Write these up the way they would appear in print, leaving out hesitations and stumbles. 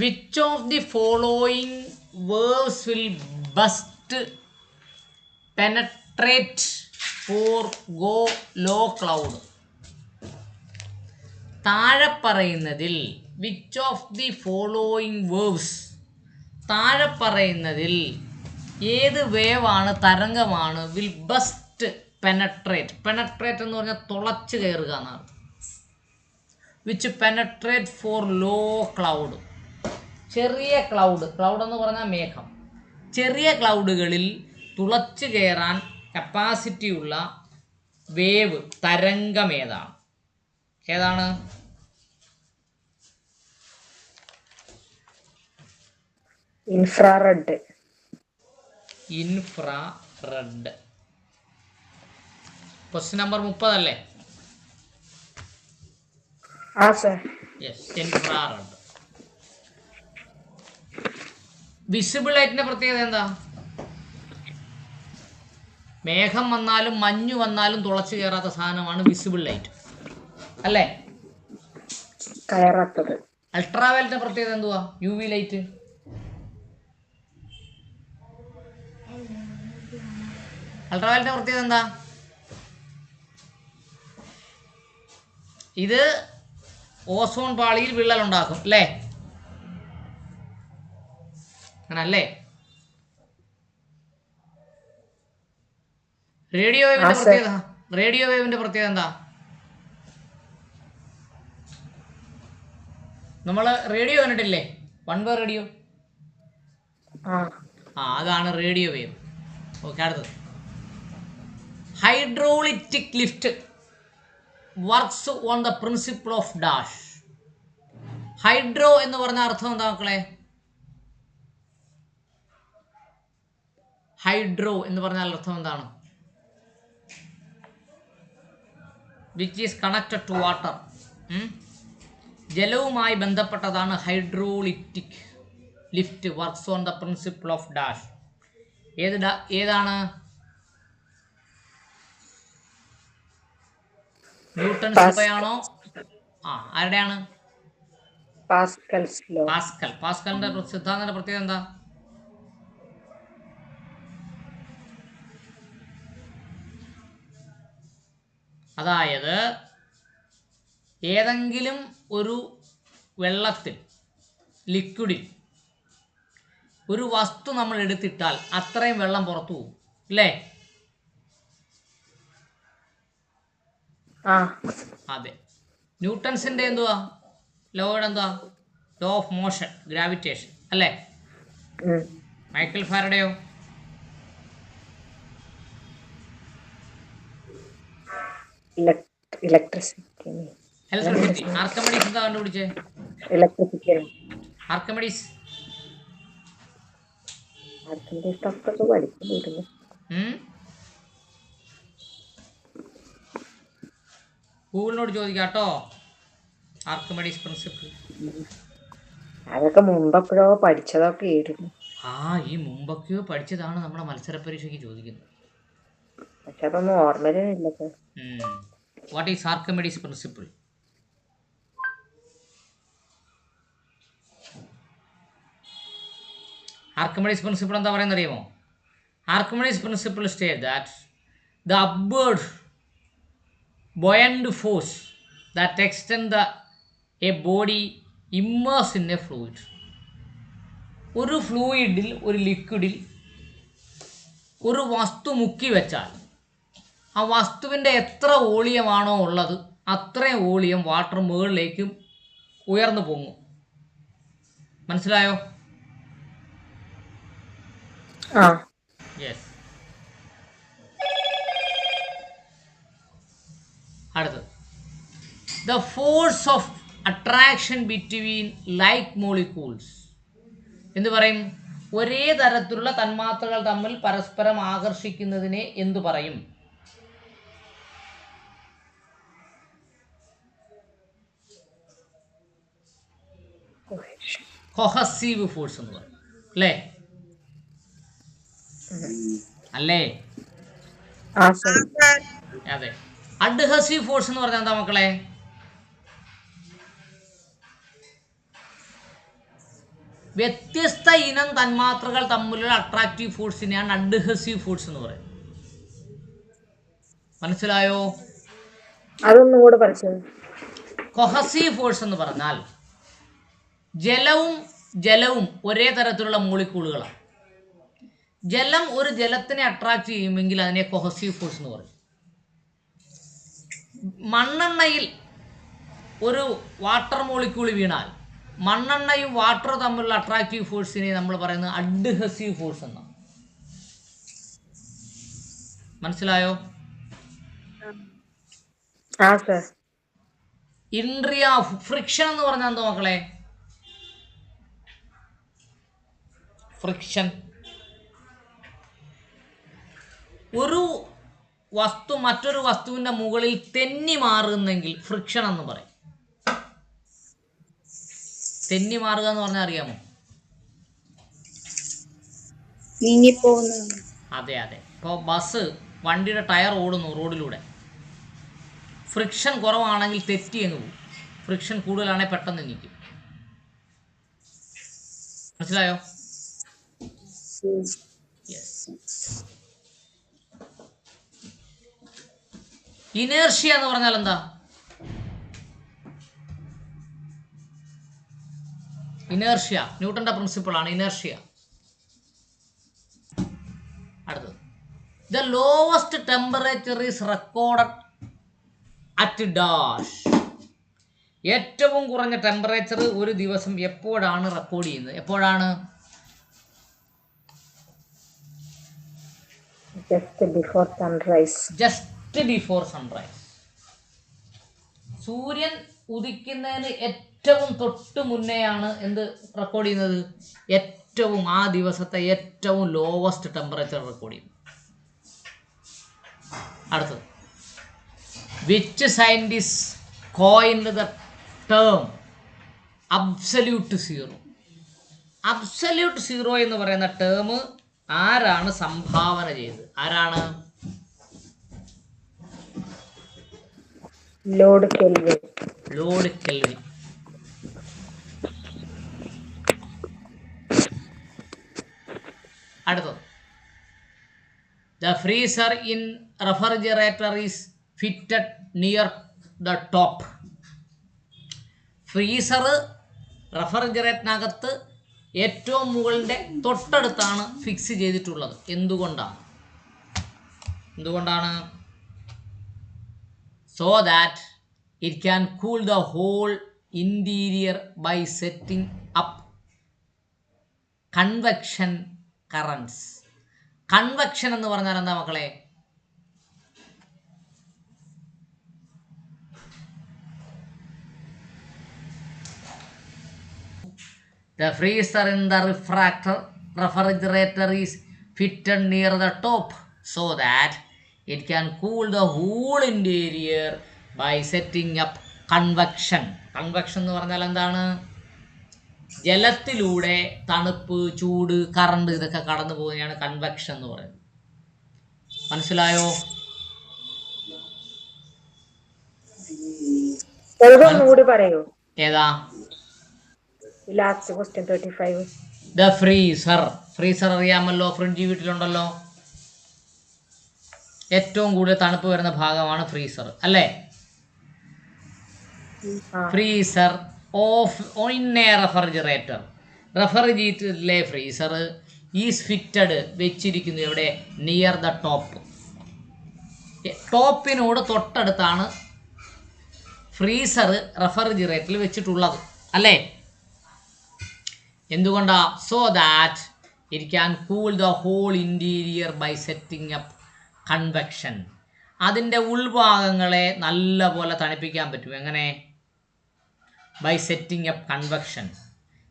Which of the following verbs will bust, penetrate or go low cloud? താഴെ പറയുന്നതിൽ which of the following waves, താഴെ പറയുന്നതിൽ ഏത് വേവാണ്, തരംഗമാണ് വിൽ ബസ്റ്റ് പെനട്രേറ്റ്? പെനട്രേറ്റ് എന്ന് പറഞ്ഞാൽ തുളച്ച് കയറുക എന്നാണ്. Which penetrate for low cloud, ചെറിയ ക്ലൗഡ്, ക്ലൗഡ് എന്ന് പറഞ്ഞാൽ മേഘം, ചെറിയ ക്ലൗഡുകളിൽ തുളച്ച് കയറാൻ കപ്പാസിറ്റിയുള്ള വേവ്, തരംഗം ഏതാണ്? ഏതാണ്? ഇൻഫ്രാറെഡ്. ഇൻഫ്രാറെഡ്. ക്വസ്റ്റ്യൻ നമ്പർ 30 അല്ലേ? Yes, infrared. വിസിബിൾ ലൈറ്റിന്റെ പ്രത്യേകത എന്താ? മേഘം വന്നാലും മഞ്ഞു വന്നാലും തുളച്ചു കയറാത്ത സാധനമാണ് വിസിബിൾ ലൈറ്റ് അല്ലേ? കയറാത്തത്. അൾട്രാവയലറ്റിന്റെ പ്രത്യേകത എന്തുവാ? U V light. അൾട്രാവയലറ്റിന്റെ പ്രത്യേകത എന്താ? ഇത് ഓസോൺ പാളിയിൽ വിള്ളൽ ഉണ്ടാക്കും അല്ലേ? അങ്ങനല്ലേ? റേഡിയോ വേവിന്റെ പ്രത്യേകത, റേഡിയോ വേവിന്റെ പ്രത്യേകത എന്താ? നമ്മൾ റേഡിയോ കണ്ടിട്ടില്ലേ? One way radio. അതാണ് റേഡിയോ വേവ്. ഓക്കെ, അടുത്തത്. Hydraulic lift works on the principle of dash. Hydro എന്ന് പറഞ്ഞ അർത്ഥം എന്താ മക്കളെ? ഹൈഡ്രോ എന്ന് പറഞ്ഞാൽ അർത്ഥം എന്താണ്? Which is connected to water. ജലവുമായി ബന്ധപ്പെട്ടതാണ് hydraulic lift works on the principle of dash. ഏതാണ്? ന്യൂട്ടൺസ് ആണോ? ആരുടെയാണ്? പാസ്കൽ. പാസ്കലിന്റെ സിദ്ധാന്തത്തിന്റെ പ്രത്യേകത എന്താ? അതായത് ഏതെങ്കിലും ഒരു വെള്ളത്തിൽ, ലിക്വിഡിൽ ഒരു വസ്തു നമ്മൾ എടുത്തിട്ടാൽ അത്രയും വെള്ളം പുറത്തു പോകും അല്ലേ? അതെ. ന്യൂട്ടൺസിന്റെ എന്തുവാ ലോയുടെ എന്താ? ലോ ഓഫ് മോഷൻ, ഗ്രാവിറ്റേഷൻ അല്ലേ? മൈക്കൽ ഫാരഡെയോ? ഇലക്ട്രിസിറ്റി. ആർക്കിമിഡീസ് എന്താ കണ്ടുപിടിച്ചേ? ഇലക്ട്രിസിറ്റി. ആർക്കിമിഡീസ് ഗൂഗിളിനോട് ചോദിക്കാട്ടോ. ആർക്കിമിഡീസ് പ്രിൻസിപ്പിൾ അതൊക്കെ മുമ്പെപ്പോഴോ പഠിച്ചതൊക്കെ ആയിരുന്നു. ഈ മുമ്പൊക്കെയോ പഠിച്ചതാണ് നമ്മുടെ മത്സര പരീക്ഷയ്ക്ക് ചോദിക്കുന്നത്. പക്ഷെ അതൊന്നും ഓർമ്മയിലില്ല. What is Archimedes principle? Archimedes principle എന്താ പറയുന്നത് അറിയുമോ? Archimedes principle state that the upward buoyant force that extend a body immersed in a fluid. ഒരു ഫ്ലൂയിഡിൽ, ഒരു ലിക്വിഡിൽ ഒരു വസ്തു മുക്കി വെച്ചാൽ ആ വസ്തുവിൻ്റെ എത്ര വോളിയമാണോ ഉള്ളത് അത്രയും വോളിയം വാട്ടർ മുകളിലേക്ക് ഉയർന്നു പൊങ്ങും. മനസ്സിലായോ? യെസ്. അടുത്തത്. The force of attraction between like molecules. എന്ത് പറയും? ഒരേ തരത്തിലുള്ള തന്മാത്രകൾ തമ്മിൽ പരസ്പരം ആകർഷിക്കുന്നതിനെ എന്തു പറയും? കൊഹസീവ് ഫോഴ്സ് എന്ന് പറയും അല്ലേ? അല്ലേ? അതെ. അഡ്ഹസീവ് ഫോഴ്സ് എന്ന് പറഞ്ഞാൽ എന്താ മക്കളെ? വ്യത്യസ്ത ഇനം തന്മാത്രകൾ തമ്മിലുള്ള അട്രാക്റ്റീവ് ഫോഴ്സിനെയാണ് അഡ്ഹസീവ് ഫോഴ്സ് എന്ന് പറയുന്നത്. മനസ്സിലായോ? അതൊന്നും കൂടെ പഠിച്ചത്. കൊഹസീവ് ഫോഴ്സ് എന്ന് പറഞ്ഞാൽ ജലവും ഒരേ തരത്തിലുള്ള മോളിക്യൂളുകളാണ്. ജലം ഒരു ജലത്തിനെ അട്രാക്ട് ചെയ്യുമെങ്കിൽ അതിനെ കൊഹസീവ് ഫോഴ്സ് എന്ന് പറയും. മണ്ണെണ്ണയിൽ ഒരു വാട്ടർ മോളിക്യൂൾ വീണാൽ മണ്ണെണ്ണയും വാട്ടറും തമ്മിലുള്ള അട്രാക്റ്റീവ് ഫോഴ്സിനെ നമ്മൾ പറയുന്നത് അഡ്ഹസീവ് ഫോഴ്സ് എന്നാണ്. മനസ്സിലായോ? ഇൻട്രിയ ഫ്രിക്ഷൻ എന്ന് പറഞ്ഞാൽ എന്തോ മക്കളെ? ഫ്രിക്ഷൻ, ഒരു വസ്തു മറ്റൊരു വസ്തുവിന്റെ മുകളിൽ തെന്നി മാറുന്നെങ്കിൽ ഫ്രിക്ഷൻ എന്ന് പറയും. തെന്നി മാറുക എന്ന് പറഞ്ഞാൽ അറിയാമോ? അതെ. ഇപ്പോൾ ബസ്, വണ്ടിയുടെ ടയർ ഓടുന്നു റോഡിലൂടെ. ഫ്രിക്ഷൻ കുറവാണെങ്കിൽ തെറ്റി അങ്ങ് പോകും. ഫ്രിക്ഷൻ കൂടുതലാണെങ്കിൽ പെട്ടെന്ന് നിൽക്കും. മനസ്സിലായോ? ഇനേർഷ്യ എന്ന് പറഞ്ഞാൽ എന്താ? ഇനേർഷ്യ ന്യൂട്ടന്റെ പ്രിൻസിപ്പിൾ ആണ് ഇനേർഷ്യ. അടുത്തത്, the lowest temperature is recorded at dash. ഏറ്റവും കുറഞ്ഞ ടെമ്പറേച്ചർ ഒരു ദിവസം എപ്പോഴാണ് റെക്കോർഡ് ചെയ്യുന്നത്? എപ്പോഴാണ്? Just before sunrise. സൂര്യൻ ഉദിക്കുന്നതിന് ഏറ്റവും തൊട്ട് മുന്നെയാണ് എന്ത് റെക്കോർഡ് ചെയ്യുന്നത്? ഏറ്റവും ആ ദിവസത്തെ ഏറ്റവും ലോവസ്റ്റ് ടെമ്പറേച്ചർ റെക്കോർഡ് ചെയ്യുന്നത്. അടുത്തത്, which scientist coined the term absolute zero? Absolute zero എന്ന് പറയുന്ന ടേം ആരാണ് സംഭാവന ചെയ്തത്? ആരാണ്? Lord Kelvin. അടുത്തത്, the freezer in refrigerator is fitted near the top. Freezer റെഫ്രിജറേറ്ററിനകത്ത് ഏറ്റവും മുകളിൻ്റെ തൊട്ടടുത്താണ് ഫിക്സ് ചെയ്തിട്ടുള്ളത്. എന്തുകൊണ്ടാണ്? So that it can cool the whole interior by setting up convection currents. Convection എന്ന് പറഞ്ഞാൽ എന്താ മക്കളെ? The freezer in the refrigerator is fitted near the top so that it can cool the whole interior by setting up convection. Convection എന്ന് പറഞ്ഞാൽ എന്താണ്? ജലത്തിലൂടെ തണുപ്പ്, ചൂട്, current ഇതൊക്കെ കടന്നു പോകുന്നതാണ് കൺവെക്ഷൻ എന്ന് പറയുന്നത്. മനസ്സിലായോ? ഏതാ? Last question 35. ദ ഫ്രീസർ അറിയാമല്ലോ, ഫ്രിഡ്ജ് വീട്ടിലുണ്ടല്ലോ. ഏറ്റവും കൂടുതൽ തണുപ്പ് വരുന്ന ഭാഗമാണ് ഫ്രീസർ, അല്ലേ? ഫ്രീസർ ഓഫ് ഇൻ എ റെഫ്രിജറേറ്ററിലെ ഫ്രീസർ ഈസ് ഫിറ്റഡ്, വെച്ചിരിക്കുന്നു എവിടെ? Near the top. ടോപ്പിനോട് തൊട്ടടുത്താണ് ഫ്രീസർ റെഫ്രിജറേറ്ററിൽ വെച്ചിട്ടുള്ളത്, അല്ലേ? എന്തുകൊണ്ടാ? So that it can cool the whole interior by setting up convection. അതിൻ്റെ ഉൾഭാഗങ്ങളെ നല്ല പോലെ തണുപ്പിക്കാൻ പറ്റും. എങ്ങനെ? By setting up convection.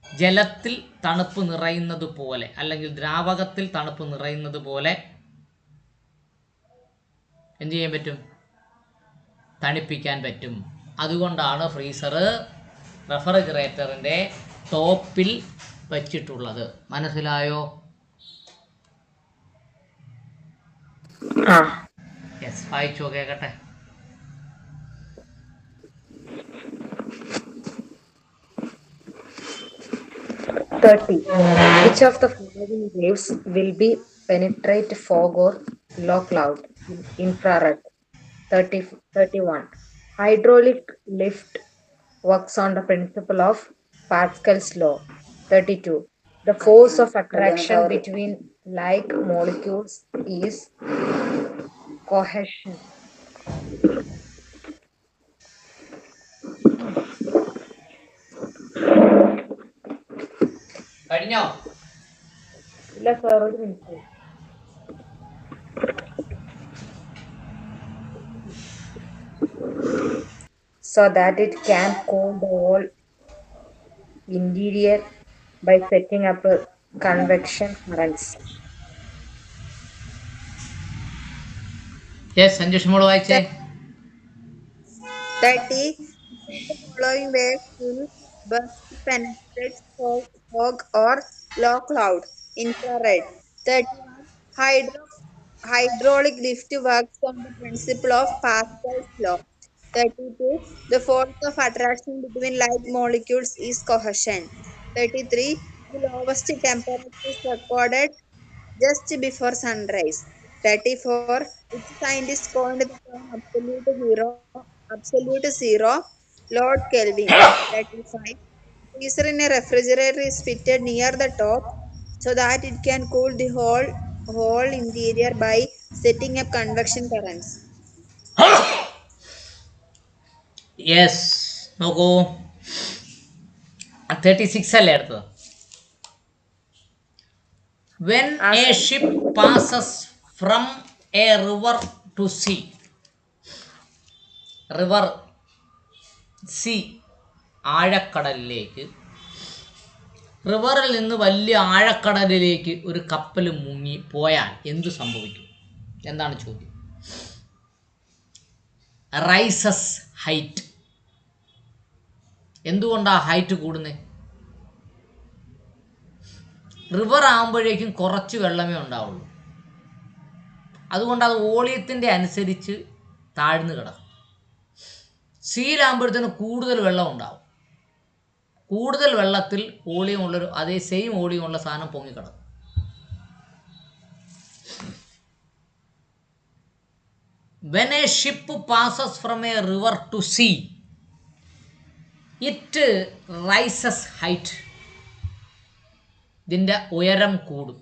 ജലത്തിൽ തണുപ്പ് നിറയുന്നത് പോലെ, അല്ലെങ്കിൽ ദ്രാവകത്തിൽ തണുപ്പ് നിറയുന്നത് പോലെ എന്ത് ചെയ്യാൻ പറ്റും? തണുപ്പിക്കാൻ പറ്റും. അതുകൊണ്ടാണ് ഫ്രീസർ റെഫ്രിജറേറ്ററിൻ്റെ ടോപ്പിൽ വച്ചിട്ടുള്ളത്. മനസ്സിലായോ? യെസ്, വായിച്ചോ, കേൾക്കട്ടെ. 30. Which of the following waves will be penetrate fog or low cloud? Infrared. 30, 31. Hydraulic lift works on the principle of Pascal's law. 32. The force of attraction between like molecules is cohesion. കഴിഞ്ഞോ? ഇല്ല sir, ഒരു minute. So that it can cool the whole interior by setting up convection currents. Yes, Sanjush മോള് വായിച്ചേ. 30. The following waves will burst penetrate fog or low cloud. Infrared. 31. Hydraulic lift works on the principle of Pascal's law. 32. The force of attraction between like molecules is cohesion. 33. The lowest temperature is recorded just before sunrise. 34. Which scientist coined the term absolute zero, Lord Kelvin. 35. Freezer in a refrigerator is fitted near the top so that it can cool the whole interior by setting up convection currents. Yes, നോക്കൂ. 36 അല്ലേ അടുത്തത്? When a ship passes from a river to sea, river sea ആഴക്കടലിലേക്ക്, റിവറിൽ നിന്ന് വലിയ ആഴക്കടലിലേക്ക് ഒരു കപ്പൽ മുങ്ങി പോയാൽ എന്തു സംഭവിക്കും? എന്താണ് ചോദ്യം. Rises height. എന്തുകൊണ്ടാണ് ഹൈറ്റ് കൂടുന്നത്? റിവർ ആകുമ്പോഴേക്കും കുറച്ച് വെള്ളമേ ഉണ്ടാവുള്ളൂ. അതുകൊണ്ട് അത് വോളിയത്തിൻ്റെ അനുസരിച്ച് താഴ്ന്നു കിടക്കും. സീലാകുമ്പോഴത്തേന് കൂടുതൽ വെള്ളം ഉണ്ടാവും. കൂടുതൽ വെള്ളത്തിൽ വോളിയം ഉള്ളൊരു അതേ സെയിം വോളിയം ഉള്ള സാധനം പൊങ്ങിക്കിടക്കും. When a ship passes from a river to sea, it rises height. ഇതിൻ്റെ ഉയരം കൂടും,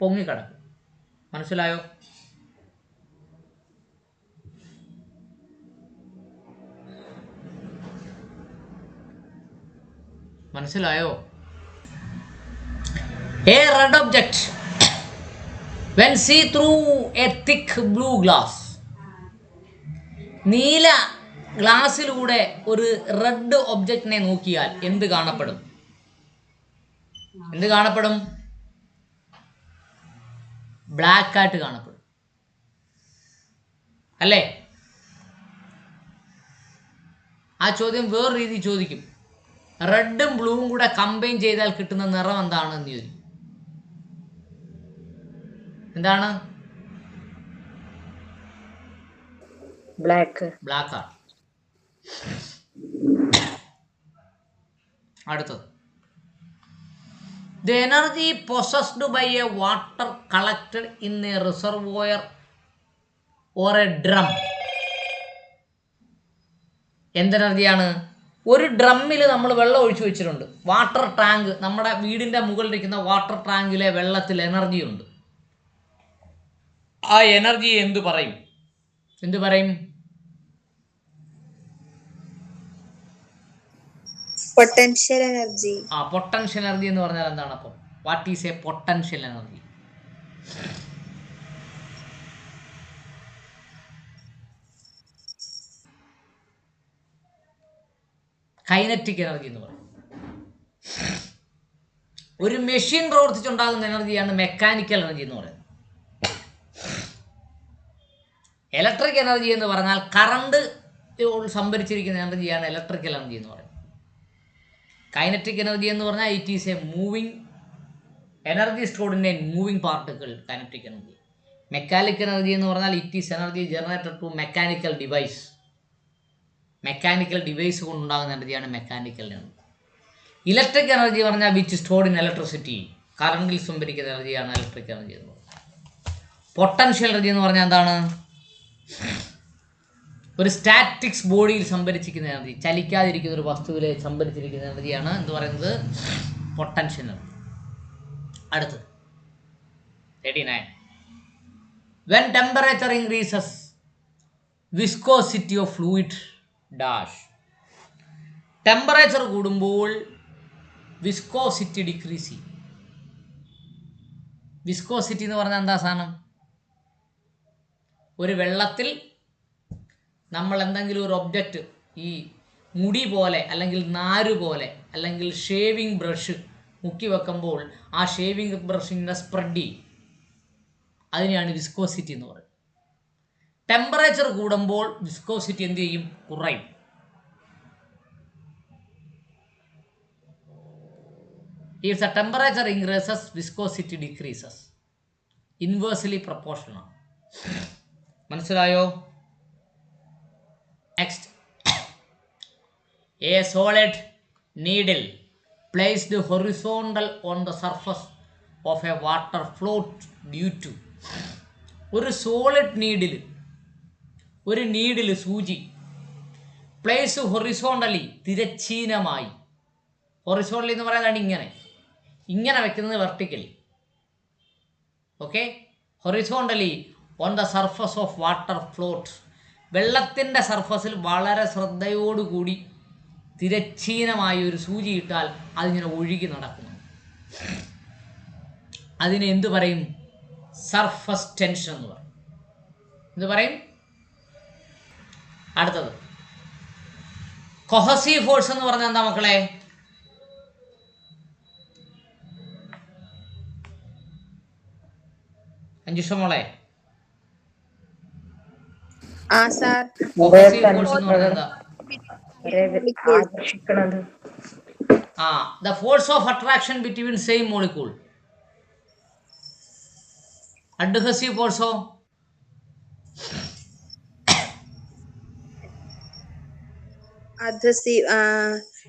പൊങ്ങിക്കിടക്കും. മനസ്സിലായോ? മനസ്സിലായോ? A red object when see through a thick blue glass. നീല ഗ്ലാസ്സിലൂടെ ഒരു റെഡ് ഒബ്ജക്റ്റിനെ നോക്കിയാൽ എന്ത് കാണപ്പെടും? എന്ത് കാണപ്പെടും? ബ്ലാക്ക് ആയിട്ട് കാണപ്പെടും, അല്ലേ? ആ ചോദ്യം വേറെ രീതി ചോദിക്കും. റെഡും ബ്ലൂവും കൂടെ കമ്പൈൻ ചെയ്താൽ കിട്ടുന്ന നിറം എന്താണ് എന്ന് ചോദിക്കും. എന്താണ്? ബ്ലാക്ക്. ബ്ലാക്കാണ്. അടുത്തത്. The energy possessed by a water collected in a reservoir or a drum. എന്തെനർജിയാണ്? ഒരു ഡ്രമ്മിൽ നമ്മൾ വെള്ളം ഒഴിച്ചു വെച്ചിട്ടുണ്ട്. വാട്ടർ ടാങ്ക്, നമ്മുടെ വീടിൻ്റെ മുകളിലിരിക്കുന്ന വാട്ടർ ടാങ്കിലെ വെള്ളത്തിൽ എനർജി ഉണ്ട്. ആ എനർജി എന്തു പറയും? എന്തു പറയും? Potential energy. പൊട്ടൻഷ്യൽ എനർജി എന്ന് പറഞ്ഞാൽ എന്താണ്? അപ്പം what is A potential energy? Kinetic energy എന്ന് പറയും. ഒരു മെഷീൻ പ്രവർത്തിച്ചുണ്ടാകുന്ന എനർജിയാണ് മെക്കാനിക്കൽ എനർജി എന്ന് പറയുന്നത്. ഇലക്ട്രിക് എനർജി എന്ന് പറഞ്ഞാൽ കറണ്ട് സംഭരിച്ചിരിക്കുന്ന എനർജിയാണ് ഇലക്ട്രിക്കൽ എനർജി എന്ന് പറയുന്നത്. കൈനറ്റിക് എനർജി എന്ന് പറഞ്ഞാൽ it is a moving energy stored in a moving particle, kinetic energy. Mechanical energy എന്ന് പറഞ്ഞാൽ it is energy generated to mechanical device. Mechanical device കൊണ്ടുണ്ടാകുന്ന എനർജിയാണ് മെക്കാനിക്കൽ എനർജി. ഇലക്ട്രിക് എനർജി പറഞ്ഞാൽ which stored in electricity, കറണ്ടിൽ സംഭരിക്കുന്ന എനർജിയാണ് electric energy എന്ന് പറയുന്നത്. പൊട്ടൻഷ്യൽ എനർജി എന്ന് പറഞ്ഞാൽ എന്താണ്? ഒരു സ്റ്റാറ്റിക്സ് ബോഡിയിൽ സംഭരിച്ചിരിക്കുന്ന എനർജി, ചലിക്കാതിരിക്കുന്ന ഒരു വസ്തുവിൽ സംഭരിച്ചിരിക്കുന്ന എനർജിയാണ് എന്ന് പറയുന്നത് പൊട്ടൻഷ്യൽ എനർജി. അടുത്ത് 39. When temperature increases, viscosity of fluid dash. Temperature കൂടുമ്പോൾ വിസ്കോസിറ്റി ഡിക്രീസ് ചെയ്യും. വിസ്കോസിറ്റി എന്ന് പറഞ്ഞാൽ എന്താ സാധനം? ഒരു വെള്ളത്തിൽ നമ്മൾ എന്തെങ്കിലും ഒരു ഒബ്ജക്റ്റ്, ഈ മുടി പോലെ അല്ലെങ്കിൽ നാര് പോലെ അല്ലെങ്കിൽ ഷേവിങ് ബ്രഷ് മുക്കി വെക്കുമ്പോൾ ആ ഷേവിങ് ബ്രഷിനെ സ്പ്രെഡ് ചെയ്യും. അതിനെയാണ് വിസ്കോസിറ്റി എന്ന് പറയുന്നത്. ടെമ്പറേച്ചർ കൂടുമ്പോൾ വിസ്കോസിറ്റി എന്ത് ചെയ്യും? കുറയും. If the temperature increases, viscosity decreases. Inversely proportional. മനസ്സിലായോ? Next. A solid needle placed horizontal on the surface of a water float due to. ഒരു സോളിഡ് നീഡിൽ, ഒരു നീഡിൽ സൂചി പ്ലേസ് ഹൊറിസോണ്ടലി, തിരശ്ചീനമായി. ഹൊറിസോണ്ടലി എന്ന് പറയുന്നതാണ് ഇങ്ങനെ വെക്കുന്നത് vertically. Okay, horizontally on the surface of water float, വെള്ളത്തിൻ്റെ സർഫസിൽ വളരെ ശ്രദ്ധയോടുകൂടി തിരശ്ചീനമായി ഒരു സൂചി ഇട്ടാൽ അതിങ്ങനെ ഒഴുകി നടക്കുന്നു. അതിനെ എന്തു പറയും? സർഫസ് ടെൻഷൻ എന്ന് പറയും. എന്ത് പറയും? അടുത്തത് കൊഹസീവ് ഫോഴ്സ് എന്ന് പറഞ്ഞാൽ എന്താ മക്കളെ? അഞ്ജുഷ മോളെ, കൊഹസീവ് ഫോഴ്സ് എന്ന് പറഞ്ഞാൽ എന്താ? The force of attraction between same molecule. Adhesive force of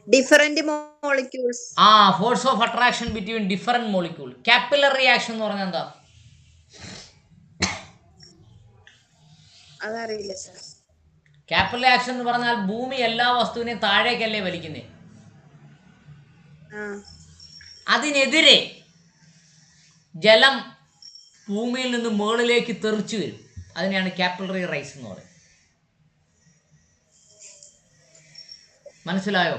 different molecules. Force of attraction between different molecule. Capillary reaction എന്ന് പറഞ്ഞാൽ എന്താ? അതറിയില്ല സർ. കാപ്പിലറി ആക്ഷൻ എന്ന് പറഞ്ഞാൽ ഭൂമി എല്ലാ വസ്തുവിനെയും താഴേക്കല്ലേ വലിക്കുന്നേ, അതിനെതിരെ ജലം ഭൂമിയിൽ നിന്ന് മുകളിലേക്ക് തെറിച്ചു വരും. അതിനെയാണ് കാപ്പിലറി റൈസ് എന്ന് പറയുന്നത്. മനസ്സിലായോ?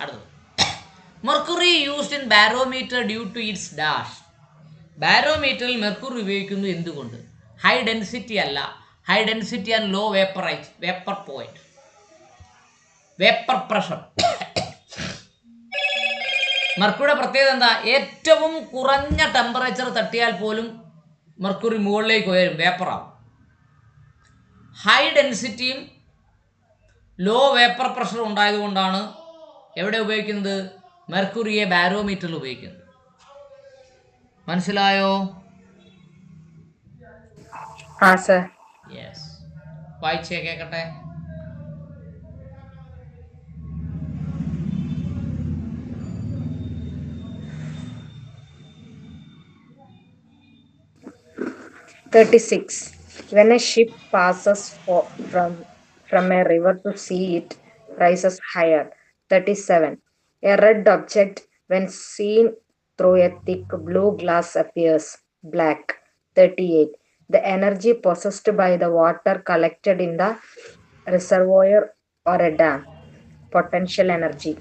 അടുത്തത് mercury used in barometer due to its dash. ബാരോമീറ്ററിൽ മെർക്കുറി ഉപയോഗിക്കുന്നത് എന്തുകൊണ്ട്? ഹൈ ഡെൻസിറ്റി അല്ല, high density and low vapour point, vapour pressure. മെർക്കുറിയുടെ പ്രത്യേകത എന്താ? ഏറ്റവും കുറഞ്ഞ ടെമ്പറേച്ചർ തട്ടിയാൽ പോലും മെർക്കുറി മുകളിലേക്ക് ഉയരും, വേപ്പറാവും. ഹൈ ഡെൻസിറ്റിയും ലോ വേപ്പർ പ്രഷറും ഉണ്ടായതുകൊണ്ടാണ് എവിടെ ഉപയോഗിക്കുന്നത്? മെർക്കുറിയെ ബാരോമീറ്ററിൽ ഉപയോഗിക്കുന്നത്. മനസ്സിലായോ? യെസ്. വായിച്ചേ കേക്കട്ടെ. When a ship passes from a river to sea, it rises higher. 37. A red object, when seen through a thick blue glass, appears black. 38. The energy possessed by the water collected in the reservoir or a dam. Potential energy.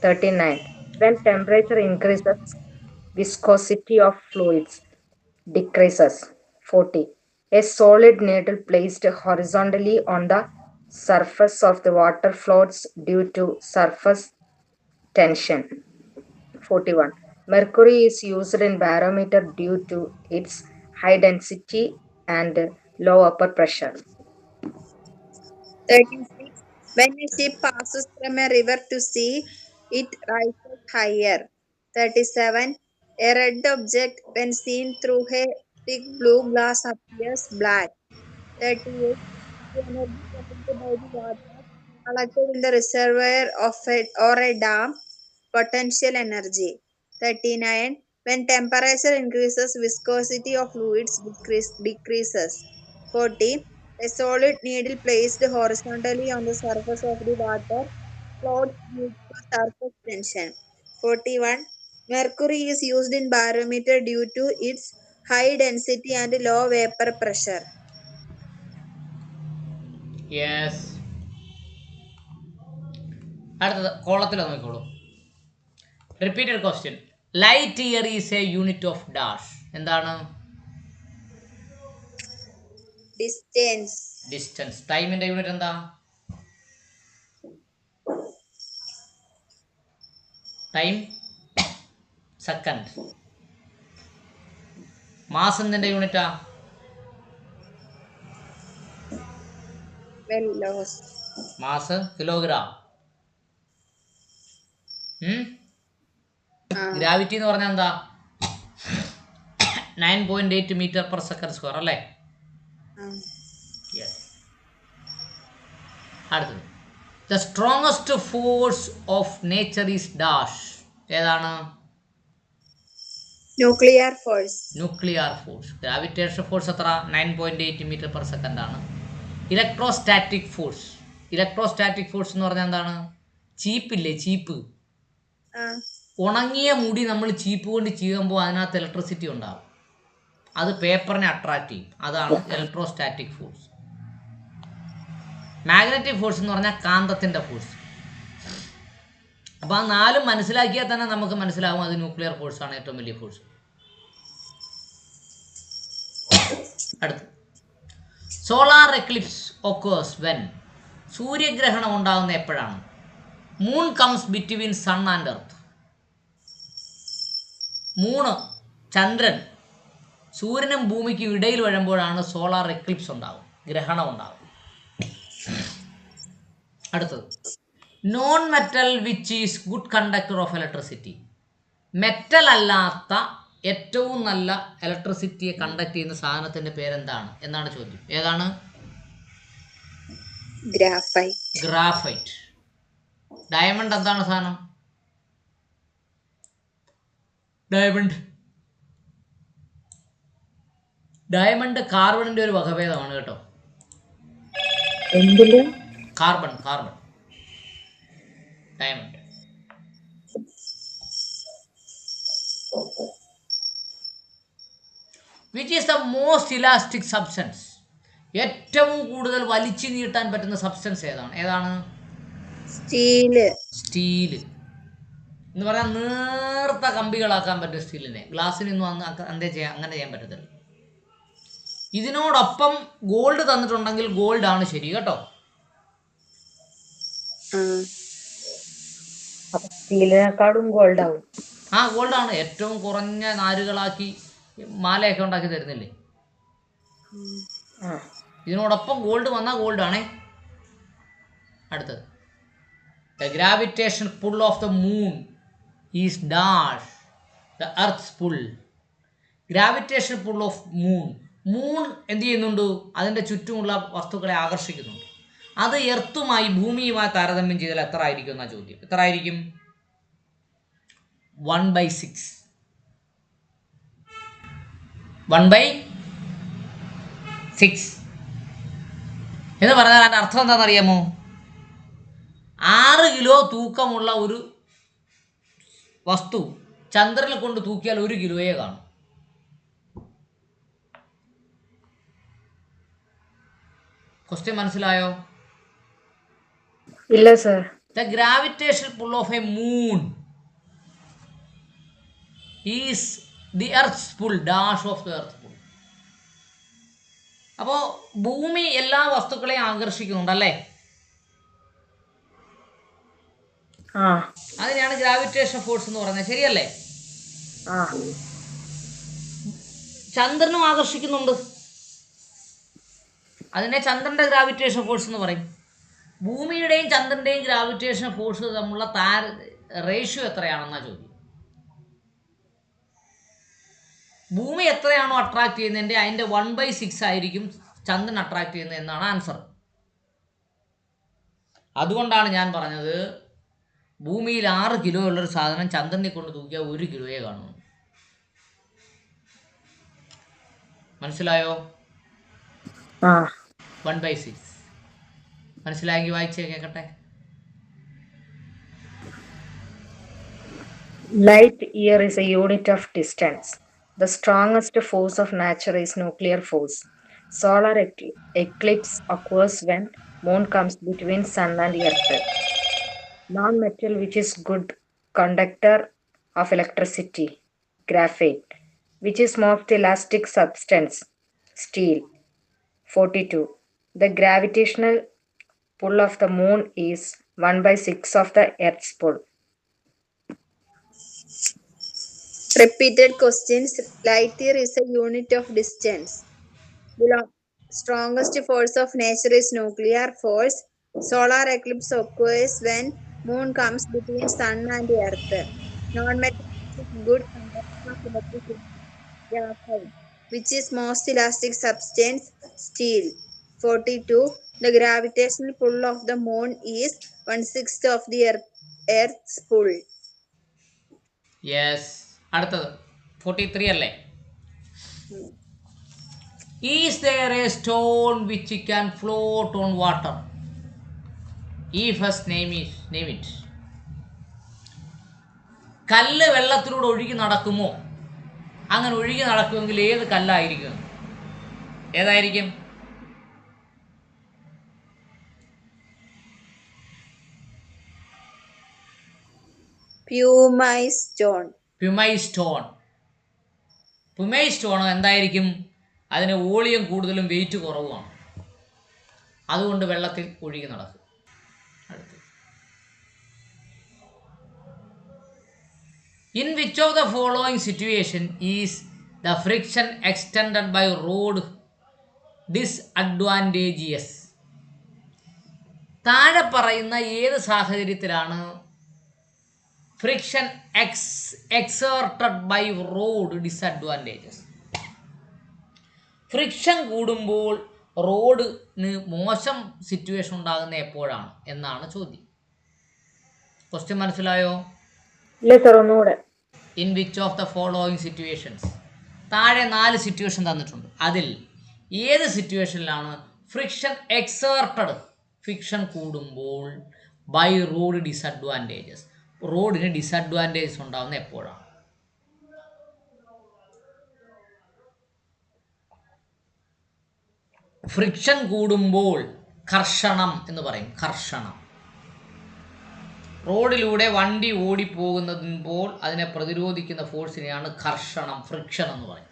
39. When temperature increases, viscosity of fluids decreases. 40. A solid needle placed horizontally on the surface of the water floats due to surface tension. 41. Mercury is used in barometer due to its high density and low upper pressure. 36. When a ship passes from a river to sea, it rises higher. 37. A red object, when seen through a thick blue glass, appears black. 38. The energy possessed by the water collected in the reservoir of or a dam. Potential energy. 39. When temperature increases, viscosity of fluids decreases. 40. A solid needle placed horizontally on the surface of the water floats due to surface tension. 41. Mercury is used in barometer due to its high density and low vapor pressure. Yes. അടുത്തത് കോളത്തിൽ നോക്കിക്കോളൂ. Repeated question. Light year is A unit of dash. എന്താണ്? Distance. Distance. ടൈമിന്റെ unit എന്താ? Time second. Mass എന്തിന്റെ യൂണിറ്റാ? Mass kilogram. Gravity എന്ന് പറഞ്ഞാൽ എന്താ? 9.8 മീറ്റർ പെർ സെക്കൻഡ് സ്ക്വയർ അല്ലേ? അടുത്തത്. The strongest force of nature is dash. ഏതാണ്? Nuclear force. Nuclear force. Gravitation force എത്ര? 9.8 മീറ്റർ പെർ സെക്കൻഡ് ആണ്. Electrostatic force. ഇലക്ട്രോസ്റ്റാറ്റിക് ഫോഴ്സ് എന്ന് പറഞ്ഞാൽ എന്താണ്? ചീപ്പില്ലേ, ചീപ്പ്. ഉണങ്ങിയ മുടി നമ്മൾ ചീപ്പ് കൊണ്ട് ചെയ്യുമ്പോൾ അതിനകത്ത് ഇലക്ട്രിസിറ്റി ഉണ്ടാകും. അത് പേപ്പറിനെ അട്രാക്ട് ചെയ്യും. അതാണ് ഇലക്ട്രോസ്റ്റാറ്റിക് ഫോഴ്സ്. മാഗ്നറ്റിക് ഫോഴ്സ് എന്ന് പറഞ്ഞാൽ കാന്തത്തിൻ്റെ ഫോഴ്സ്. അപ്പോൾ ആ നാലും മനസ്സിലാക്കിയാൽ തന്നെ നമുക്ക് മനസ്സിലാവും അത് ന്യൂക്ലിയർ ഫോഴ്സാണ് ഏറ്റവും വലിയ ഫോഴ്സ്. അടുത്ത്. Solar eclipse occurs when. സൂര്യഗ്രഹണം ഉണ്ടാകുന്ന എപ്പോഴാണ്? Moon comes between sun and earth. Moon, ചന്ദ്രൻ സൂര്യനും ഭൂമിക്കും ഇടയിൽ വരുമ്പോഴാണ് സോളാർ എക്ലിപ്സ് ഉണ്ടാകും, ഗ്രഹണം ഉണ്ടാകും. അടുത്തത്. Non metal which is good conductor of electricity. Metal അല്ലാത്ത ഏറ്റവും നല്ല ഇലക്ട്രിസിറ്റിയെ കണ്ടക്ട് ചെയ്യുന്ന സാധനത്തിന്റെ പേരെന്താണ് എന്നാണ് ചോദ്യം. ഏതാണ്? ഗ്രാഫൈറ്റ്. ഡയമണ്ട് എന്താണ് സാധനം? ഡയമണ്ട് കാർബണിന്റെ ഒരു വകഭേദമാണ് കേട്ടോ. Carbon diamond. Which is the most elastic substance. ഏറ്റവും കൂടുതൽ വലിച്ചു നീട്ടാൻ പറ്റുന്ന സബ്സ്റ്റൻസ് ഏതാണ്? സ്റ്റീല് എന്ന് പറഞ്ഞാൽ നേർത്ത കമ്പികളാക്കാൻ പറ്റും സ്റ്റീലിനെ. ഗ്ലാസ്സിനൊന്നും അങ്ങനെ ചെയ്യാൻ പറ്റത്തില്ല. ഇതിനോടൊപ്പം ഗോൾഡ് തന്നിട്ടുണ്ടെങ്കിൽ ഗോൾഡ് ആണ് ശരി കേട്ടോ. സ്റ്റീലിനെക്കാളും ഗോൾഡ് ആവും. ആ ഗോൾഡാണ്. ഏറ്റവും കുറഞ്ഞ നാരുകളാക്കി മാലയൊക്കെ ഉണ്ടാക്കി തരുന്നില്ലേ. ഇതിനോടൊപ്പം ഗോൾഡ് വന്നാൽ ഗോൾഡ് ആണേ. അടുത്തത്. The gravitation pull off the moon is dash the earth's pull. Gravitation pull off moon. Moon എന്ത് ചെയ്യുന്നുണ്ട്? അതിൻ്റെ ചുറ്റുമുള്ള വസ്തുക്കളെ ആകർഷിക്കുന്നുണ്ട്. അത് എർത്തുമായി, ഭൂമിയുമായി താരതമ്യം ചെയ്താൽ എത്ര ആയിരിക്കും എന്നാ ചോദ്യം. എത്ര ആയിരിക്കും? 1/6. 1/6 എന്ന് പറഞ്ഞാൽ അതിൻ്റെ അർത്ഥം എന്താണെന്നറിയാമോ? 6 കിലോ തൂക്കമുള്ള ഒരു വസ്തു ചന്ദ്രനിൽ കൊണ്ട് തൂക്കിയാൽ 1 കിലോയെ കാണും. ക്വസ്റ്റ്യൻ മനസ്സിലായോ? ഇല്ല sir. The gravitation pull off A moon is the earth's pull dash of the earth pull. അപ്പോൾ ഭൂമി എല്ലാ വസ്തുക്കളെയും ആകർഷിക്കുന്നുണ്ട് അല്ലേ? അതിനെയാണ് ഗ്രാവിറ്റേഷൻ ഫോഴ്സ് എന്ന് പറയുന്നത്. ശരിയല്ലേ? ചന്ദ്രനും ആകർഷിക്കുന്നുണ്ട്. അതിനെ ചന്ദ്രന്റെ ഗ്രാവിറ്റേഷൻ ഫോഴ്സ് എന്ന് പറയും. ഭൂമിയുടെയും ചന്ദ്രന്റെയും ഗ്രാവിറ്റേഷൻ ഫോഴ്സ് തമ്മിലുള്ള റേഷ്യോ എത്രയാണെന്നാ ചോദ്യം. ഭൂമി എത്രയാണോ അട്രാക്ട് ചെയ്യുന്നതിൻ്റെ അതിൻ്റെ 1/6 ആയിരിക്കും ചന്ദ്രൻ അട്രാക്ട് ചെയ്യുന്നത് എന്നാണ് ആൻസർ. അതുകൊണ്ടാണ് ഞാൻ പറഞ്ഞത് ഭൂമിയിൽ 6 കിലോ ഉള്ളൊരു സാധനം ചന്ദ്രനെ കൊണ്ട് തൂക്കിയാൽ 1 കിലോയെ കാണുന്നു. മനസ്സിലായോ? 1/6 മനസ്സിലായെങ്കിൽ വായിച്ചേ കേൾക്കട്ടെ. Light year is a unit of distance. The strongest force of nature is nuclear force. Solar eclipse occurs when moon comes between sun and earth. Non-metal which is good conductor of electricity, graphite. Which is most elastic substance, steel. 42. The gravitational pull of the moon is 1/6 of the earth's pull. Repeated questions. Light year is a unit of distance. The strongest force of nature is nuclear force. Solar eclipse occurs when moon comes between sun and earth. Non-metal is good conductor of electricity. Graphite. Which is most elastic substance? Steel. 42. The gravitational pull of the moon is 1/6 of the earth's pull. Yes. അടുത്തത് 43 അല്ലേ? Is there a stone which can float on water? If us name it. കല്ല് വെള്ളത്തിലൂടെ ഒഴുകി നടക്കുമോ? അങ്ങനെ ഒഴുകി നടക്കുമെങ്കിൽ ഏത് കല്ലായിരിക്കും? ഏതായിരിക്കും? Pumice stone. പ്യുമൈസ് സ്റ്റോൺ എന്തായിരിക്കും? അതിന് വോളിയം കൂടുതലും വെയിറ്റ് കുറവുമാണ്. അതുകൊണ്ട് വെള്ളത്തിൽ ഒഴുകി നടക്കും. അടുത്ത്. In which of the following situation is the friction extended by road disadvantageous? താഴെ പറയുന്ന ഏത് സാഹചര്യത്തിലാണ് friction exerted by road disadvantages? Friction കൂടുമ്പോൾ റോഡിന് മോശം സിറ്റുവേഷൻ ഉണ്ടാകുന്ന എപ്പോഴാണ് എന്നാണ് ചോദ്യം. ക്വസ്റ്റ്യൻ മനസ്സിലായോ? ഇല്ല സർ, ഒന്നുകൂടെ. In which of the following situations? താഴെ 4 സിറ്റുവേഷൻ തന്നിട്ടുണ്ട്. അതിൽ ഏത് സിറ്റുവേഷനിലാണ് ഫ്രിക്ഷൻ എക്സേർട്ടഡ്, ഫ്രിക്ഷൻ കൂടുമ്പോൾ ബൈ റോഡ് ഡിസഡ്വാൻറ്റേജസ്, റോഡിന് ഡിസഡ്വാൻറ്റേജസ് ഉണ്ടാകുന്ന എപ്പോഴാണ്? ഫ്രിക്ഷൻ കൂടുമ്പോൾ കർഷണം എന്ന് പറയും. കർഷണം. റോഡിലൂടെ വണ്ടി ഓടിപ്പോകുമ്പോൾ അതിനെ പ്രതിരോധിക്കുന്ന ഫോഴ്സിനെയാണ് കർഷണം, ഫ്രിക്ഷൻ എന്ന് പറയും.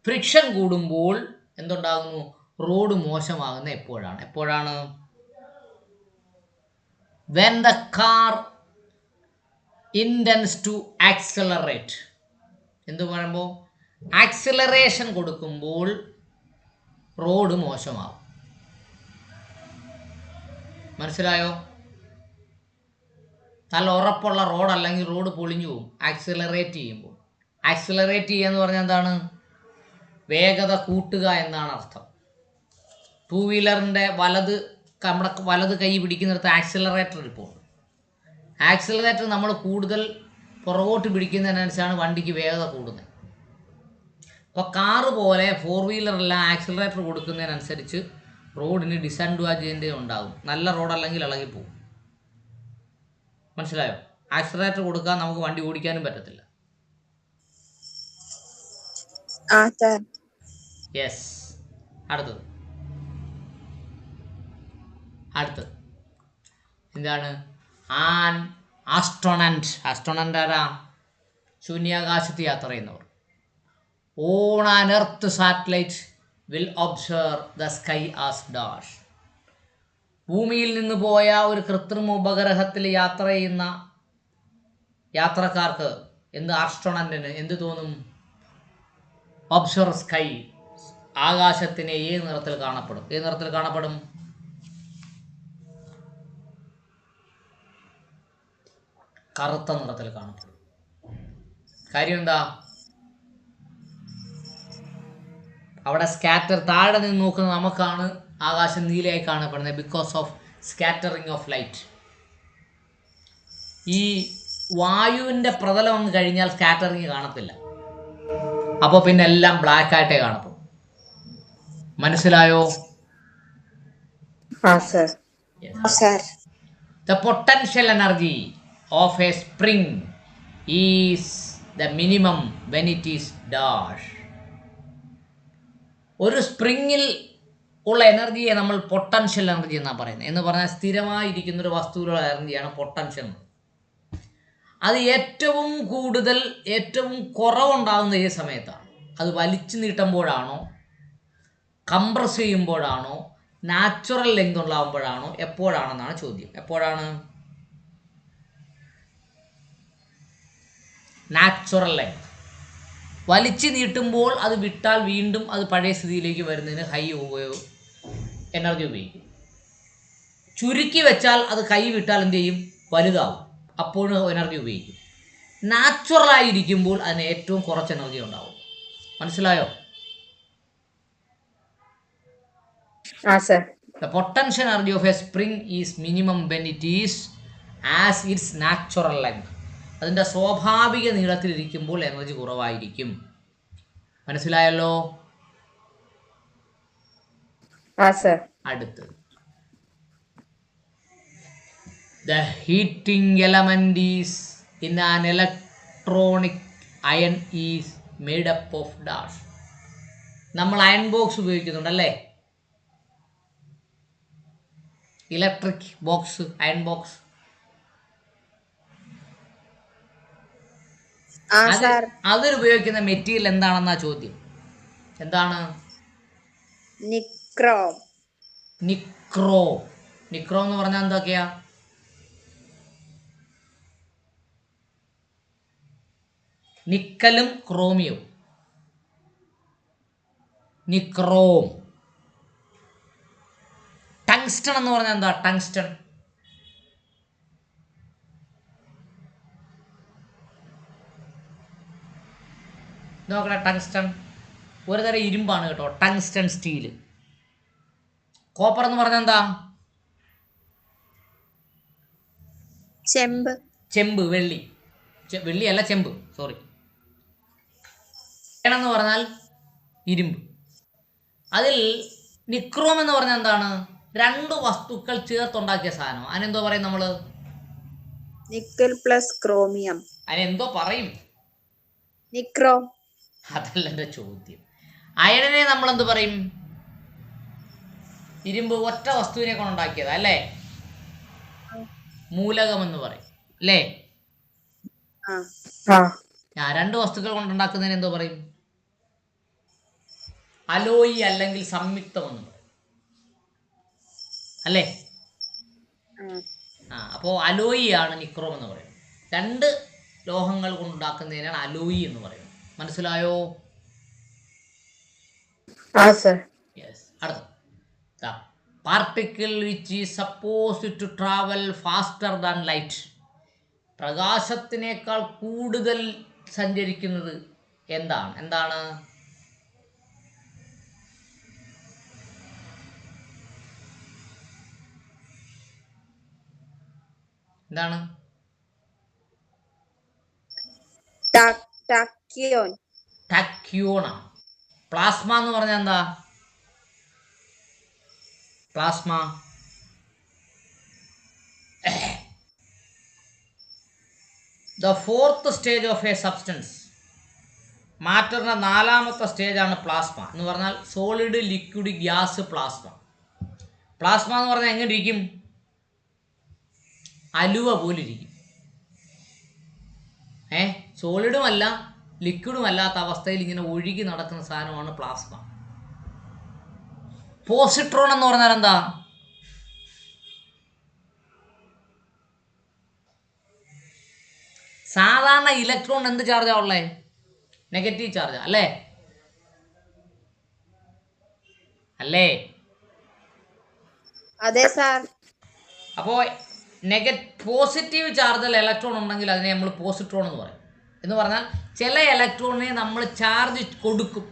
ഫ്രിക്ഷൻ കൂടുമ്പോൾ എന്തുണ്ടാകുന്നു? റോഡ് മോശമാകുന്ന എപ്പോഴാണ്? When the car intends to accelerate. എന്ത് പറയുമ്പോൾ ആക്സിലറേഷൻ കൊടുക്കുമ്പോൾ റോഡ് മോശമാകും. മനസ്സിലായോ? നല്ല ഉറപ്പുള്ള റോഡ് അല്ലെങ്കിൽ റോഡ് പൊളിഞ്ഞു പോകും ആക്സിലറേറ്റ് ചെയ്യുമ്പോൾ. ആക്സിലറേറ്റ് ചെയ്യുക എന്ന് പറഞ്ഞാൽ എന്താണ്? വേഗത കൂട്ടുക എന്നാണ് അർത്ഥം. 2 വീലറിൻ്റെ നമ്മുടെ വലത് കൈ പിടിക്കുന്നിടത്ത് ആക്സിലറേറ്റർ ഇപ്പോൾ. ആക്സിലറേറ്റർ നമ്മൾ കൂടുതൽ പുറകോട്ട് പിടിക്കുന്നതിനനുസരിച്ചാണ് വണ്ടിക്ക് വേഗത കൂടുന്നത്. അപ്പോൾ കാറ് പോലെ 4 വീലറെല്ലാം ആക്സിലറേറ്റർ കൊടുക്കുന്നതിനനുസരിച്ച് റോഡിന് ഡിസഡ്വാൻറ്റേജ് ഉണ്ടാകും. നല്ല റോഡല്ലെങ്കിൽ ഇളകിപ്പോകും. മനസ്സിലായോ? ആക്സിലറേറ്റർ കൊടുക്കാൻ നമുക്ക് വണ്ടി ഓടിക്കാനും പറ്റത്തില്ല. യെസ്. അടുത്തത് എന്താണ്? ആൻ ആസ്ട്രോണന്റ് ആരാ? ശൂന്യാകാശത്ത് യാത്ര ചെയ്യുന്നവർ. On an earth satellite will observe the sky as dash. ഭൂമിയിൽ നിന്ന് പോയ ഒരു കൃത്രിമ ഉപഗ്രഹത്തിൽ യാത്ര ചെയ്യുന്ന യാത്രക്കാർക്ക് ആസ്ട്രോണന്റിന് എന്ത് തോന്നും? ഒബ്സർവ് സ്കൈ, ആകാശത്തിനെ ഏത് നിറത്തിൽ കാണപ്പെടും? കറുത്ത നിറത്തിൽ കാണപ്പെടും. കാര്യം എന്താ? അവിടെ സ്കാറ്റർ, താഴെ നിന്ന് നോക്കുന്ന നമുക്കാണ് ആകാശം നീലയായി കാണപ്പെടുന്നത്. Because of scattering of light. ഈ വായുവിൻ്റെ പ്രതലം അങ്ങ് കഴിഞ്ഞാൽ സ്കാറ്ററിങ് കാണത്തില്ല. അപ്പോൾ പിന്നെ എല്ലാം ബ്ലാക്ക് ആയിട്ടേ കാണത്തുള്ളൂ. മനസ്സിലായോ? sir. Sir. The potential energy of a spring is the minimum when it is dash. ഒരു സ്പ്രിങ്ങിൽ ഉള്ള എനർജിയെ നമ്മൾ പൊട്ടൻഷ്യൽ എനർജി എന്നാണ് പറയുന്നത്. എന്ന് പറഞ്ഞാൽ സ്ഥിരമായിരിക്കുന്ന ഒരു വസ്തുവിലുള്ള എനർജിയാണ് പൊട്ടൻഷ്യൽ. അത് ഏറ്റവും കൂടുതൽ ഏറ്റവും കുറവുണ്ടാകുന്ന ഈ സമയത്താണ്. അത് വലിച്ചു നീട്ടുമ്പോഴാണോ, കംപ്രസ് ചെയ്യുമ്പോഴാണോ, നാച്ചുറൽ ലെങ്ത് ഉണ്ടാകുമ്പോഴാണോ, എപ്പോഴാണെന്നാണ് ചോദ്യം. എപ്പോഴാണ് നാച്ചുറൽ ലെങ്ത്? വലിച്ചു നീട്ടുമ്പോൾ അത് വിട്ടാൽ വീണ്ടും അത് പഴയ സ്ഥിതിയിലേക്ക് വരുന്നതിന് ഹൈ എനർജി ഉപയോഗിക്കും. ചുരുക്കി വെച്ചാൽ അത് കൈ വിട്ടാൽ എന്ത് ചെയ്യും? വലുതാവും. അപ്പോഴും എനർജി ഉപയോഗിക്കും. നാച്ചുറലായിരിക്കുമ്പോൾ അതിന് ഏറ്റവും കുറച്ച് എനർജി ഉണ്ടാവും. മനസ്സിലായോ? Sir. The potential energy of a spring is minimum when it is as its natural length. അതിൻ്റെ സ്വാഭാവിക നീളത്തിലിരിക്കുമ്പോൾ എനർജി കുറവായിരിക്കും. മനസ്സിലായല്ലോ? Sir. അടുത്ത്, the heating element is in an electronic iron is made up of dash. നമ്മൾ iron box ഉപയോഗിക്കുന്നുണ്ടല്ലേ? Electric box, iron box. അതിലുപയോഗിക്കുന്ന material എന്താണെന്നാ ചോദ്യം. എന്താണ്? നിക്രോം. നിക്രോ. നിക്രോ എന്ന് പറഞ്ഞാൽ എന്തൊക്കെയാ? നിക്കലും ക്രോമിയവും. നിക്രോം. ടങ്സ്റ്റൺ എന്ന് പറഞ്ഞാൽ എന്താ? ടങ്സ്റ്റൺ. നോക്കട്ടെ. ടങ്സ്റ്റൺ ഒരു തരം ഇരുമ്പാണ് കേട്ടോ. Tungsten steel. കോപ്പർ എന്ന് പറഞ്ഞാൽ എന്താ? ചെമ്പ്. ചെമ്പ്, വെള്ളി. വെള്ളിയല്ല, ചെമ്പ്, സോറി. എന്ന് പറഞ്ഞാൽ ഇരുമ്പ്. അതിൽ നിക്രോം എന്ന് പറഞ്ഞാൽ എന്താണ്? രണ്ട് വസ്തുക്കൾ ചേർത്തുണ്ടാക്കിയ സാധനം. അതിനെന്തോ പറയും നമ്മള്? Nickel plus chromium. അതിനെന്തോ പറയും? നിക്രോം. അതല്ല എൻ്റെ ചോദ്യം. അയണിനെ നമ്മൾ എന്ത് പറയും? ഇരുമ്പ് ഒറ്റ വസ്തുവിനെ കൊണ്ടുണ്ടാക്കിയത് അല്ലേ? മൂലകം എന്ന് പറയും അല്ലേ? രണ്ട് വസ്തുക്കൾ കൊണ്ടുണ്ടാക്കുന്നതിന് എന്തോ പറയും? അലോയി അല്ലെങ്കിൽ സംയുക്തം എന്ന് പറയും അല്ലേ? അപ്പോൾ അലോയി ആണ് നിക്രോം എന്ന് പറയുന്നത്. രണ്ട് ലോഹങ്ങൾ കൊണ്ടുണ്ടാക്കുന്നതിനാണ് അലോയി എന്ന് പറയുന്നത്. മനസ്സിലായോ? യെസ്. അടുത്ത, the particle which is supposed to travel faster than light. പ്രകാശത്തിനേക്കാൾ കൂടുതൽ സഞ്ചരിക്കുന്നത് എന്താണ്? എന്താണ്? എന്താണ്? ടാക്യോണ. പ്ലാസ്മ എന്ന് പറഞ്ഞാൽ എന്താ? Plasma the fourth stage of a substance. മാറ്ററിൻ്റെ നാലാമത്തെ സ്റ്റേജാണ് പ്ലാസ്മ എന്ന് പറഞ്ഞാൽ solid, liquid, gas, plasma. Plasma എന്ന് പറഞ്ഞാൽ എങ്ങനെ ഇരിക്കും? അലുവ പോലിരിക്കും. സോളിഡുമല്ല ലിക്വിഡും അല്ലാത്ത അവസ്ഥയിൽ ഇങ്ങനെ ഒഴുകി നടക്കുന്ന സാധനമാണ് പ്ലാസ്മ. പോസിട്രോൺ എന്ന് പറഞ്ഞാൽ എന്താ? സാധാരണ ഇലക്ട്രോൺ എന്ത് ചാർജാ ഉള്ളേ? നെഗറ്റീവ് ചാർജ് അല്ലേ? അല്ലേ? അതെ സാർ. അപ്പോൾ പോസിറ്റീവ് ചാർജിൽ ഇലക്ട്രോൺ ഉണ്ടെങ്കിൽ അതിനെ നമ്മൾ പോസിട്രോൺ എന്ന് പറയും. എന്ന് പറഞ്ഞാൽ ചില ഇലക്ട്രോണിനെ നമ്മൾ ചാർജ് കൊടുക്കും,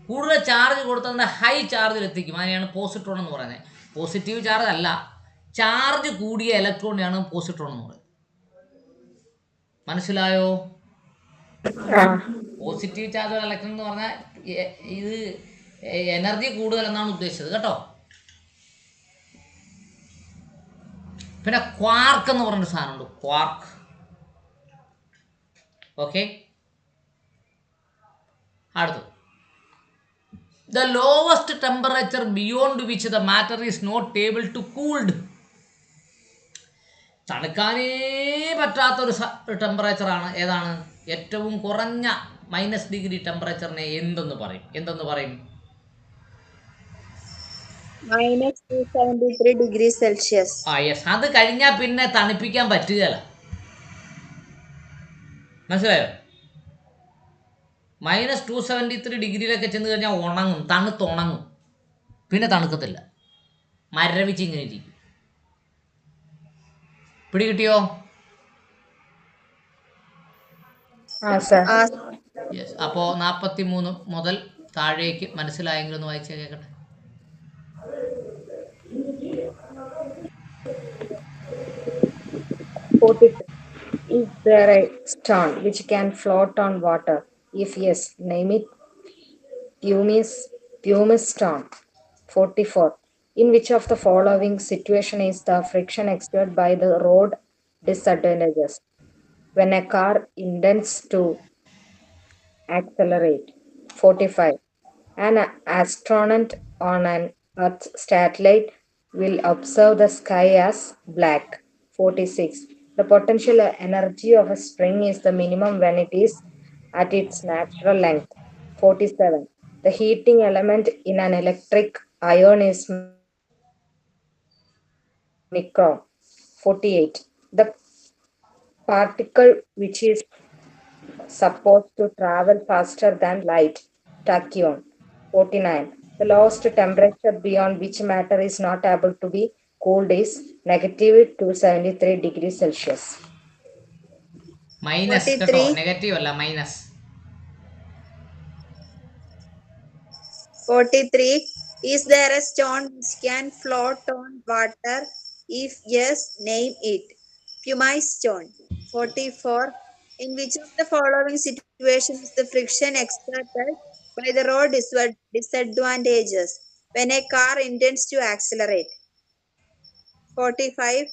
കൂടുതൽ ചാർജ് കൊടുത്തതിൻ്റെ ഹൈ ചാർജിൽ എത്തിക്കും. അതിനെയാണ് പോസിട്രോൺ എന്ന് പറയുന്നത്. പോസിറ്റീവ് ചാർജ് അല്ല, ചാർജ് കൂടിയ ഇലക്ട്രോണിനാണ് പോസിട്രോൺ എന്ന് പറയുന്നത്. മനസ്സിലായോ? പോസിറ്റീവ് ചാർജ് ഇലക്ട്രോൺ എന്ന് പറഞ്ഞാൽ ഇത് എനർജി കൂടുതൽ എന്നാണ് ഉദ്ദേശിച്ചത് കേട്ടോ. പിന്നെ ക്വാർക്ക് എന്ന് പറഞ്ഞൊരു സാധനമുണ്ട്, ക്വാർക്ക്. ഓക്കെ, അടുത്തത് the lowest temperature beyond which the matter is not able to cooled. തണുക്കാനേ പറ്റാത്തൊരു ടെമ്പറേച്ചറാണ് ഏതാണ്? ഏറ്റവും കുറഞ്ഞ -° ടെമ്പറേച്ചറിനെ എന്തെന്ന് പറയും? -273 degrees Celsius. യെസ്. അത് കഴിഞ്ഞാൽ പിന്നെ തണുപ്പിക്കാൻ പറ്റുകയില്ല. മനസ്സിലായോ? -273 ഡിഗ്രിയിലൊക്കെ ചെന്ന് കഴിഞ്ഞാൽ ഉണങ്ങും, തണുത്തുണങ്ങും, പിന്നെ തണുക്കത്തില്ല, മരവിച്ച് ഇങ്ങനെ ഇരിക്കും. പിടി കിട്ടിയോ? യെസ്. അപ്പോൾ 43 മുതൽ താഴേക്ക് മനസ്സിലായെങ്കിലും ഒന്ന് വായിച്ച് കേൾക്കട്ടെ. Is there a stone which can float on water? If yes, name it. Pumice stone. 44. In which of the following situation is the friction exerted by the road disadvantageous? When a car intends to accelerate. 45. An astronaut on an Earth satellite will observe the sky as black. 46. The potential energy of a spring is the minimum when it is at its natural length. 47. The heating element in an electric iron is nichrome. 48. The particle which is supposed to travel faster than light, tachyon. 49. The lowest temperature beyond which matter is not able to be cooled is -273 degrees Celsius. Minus കേട്ടോ, negative അല്ല, minus. 43. Is there a stone which can float on water? If yes, name it. Pumice stone. 44. In which of the following situations is the friction exerted by the road disadvantageous when a car intends to accelerate? 45.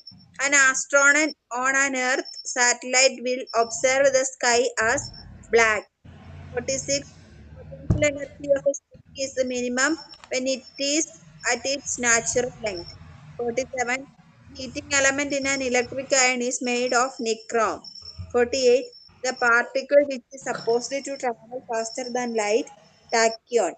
An astronaut on an Earth satellite will observe the sky as black. 46. Potential energy of a spring is the minimum when it is at its natural length. 47. Heating element in an electric iron is made of nichrome. 48. The particle which is supposed to travel faster than light, tachyon.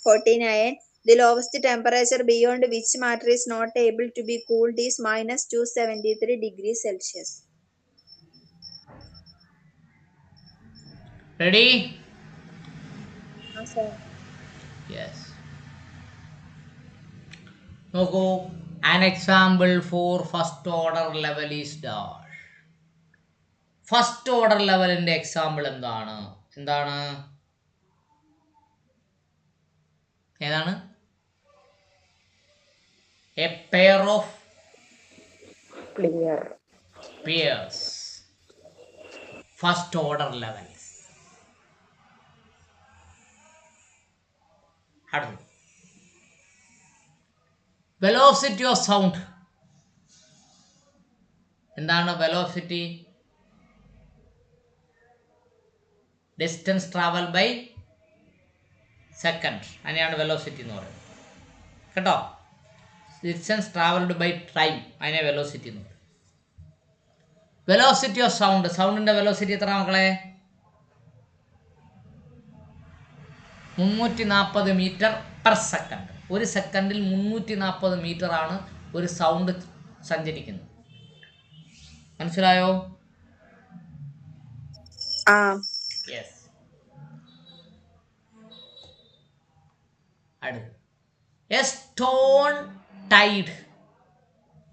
49. The lowest temperature beyond which matter is not able to be cooled is -273 degrees Celsius. Ready? Sir. Yes. നോക്കൂ, an example for first order level is dash. First order ലെവലിന്റെ example എന്താണ്? ഏതാണ്? A pair of pairs. First order levels. അടുത്തത് velocity of sound. എന്താണ് velocity? Distance travel by second, അതിനെയാണ് velocity എന്ന് പറയുന്നത് കേട്ടോ. ഡിസ്റ്റൻസ് ട്രാവൽഡ് ബൈ ടൈം, അതിനെ വെലോസിറ്റി എന്ന് പറയും. വെലോസിറ്റി ഓഫ് സൗണ്ട്, സൗണ്ടിൻ്റെ വെലോസിറ്റി എത്ര മക്കളെ? 340 മീറ്റർ പെർ സെക്കൻഡ്. ഒരു സെക്കൻഡിൽ 340 മീറ്ററാണ് ഒരു സൗണ്ട് സഞ്ചരിക്കുന്നത്. മനസ്സിലായോ? യെസ്. അടുത്ത് a stone tied